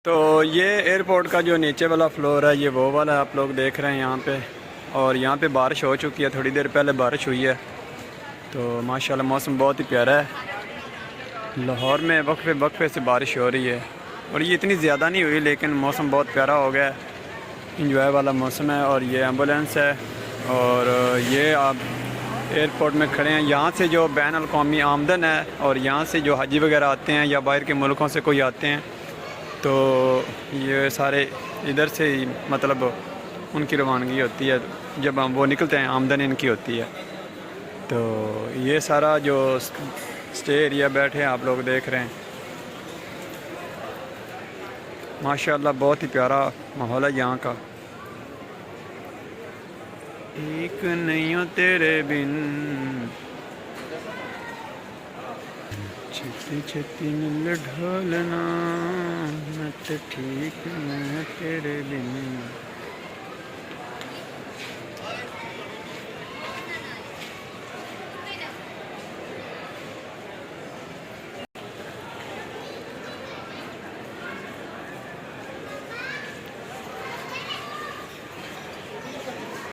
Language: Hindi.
तो ये एयरपोर्ट का जो नीचे वाला फ्लोर है, ये वो वाला आप लोग देख रहे हैं यहाँ पे। और यहाँ पे बारिश हो चुकी है, थोड़ी देर पहले बारिश हुई है। तो माशाल्लाह मौसम बहुत ही प्यारा है। लाहौर में वक्फे वक्फे से बारिश हो रही है, और ये इतनी ज़्यादा नहीं हुई, लेकिन मौसम बहुत प्यारा हो गया है, इंजॉय वाला मौसम है। और ये एम्बुलेंस है, और ये आप एयरपोर्ट में खड़े हैं। यहाँ से जो बैन अल-कौमी आमदन है, और यहाँ से जो हाजी वगैरह आते हैं या बाहर के मुल्कों से कोई आते हैं, तो ये सारे इधर से ही मतलब उनकी रवानगी होती है। जब हम वो निकलते हैं आमदन इनकी होती है। तो ये सारा जो स्टे एरिया बैठे हैं आप लोग देख रहे हैं, माशाल्लाह बहुत ही प्यारा माहौल है यहाँ का। एक नहीं हो तेरे बिन, छती छती मिल ढोलना, मैं तो ठीक मैं तेरे बिन।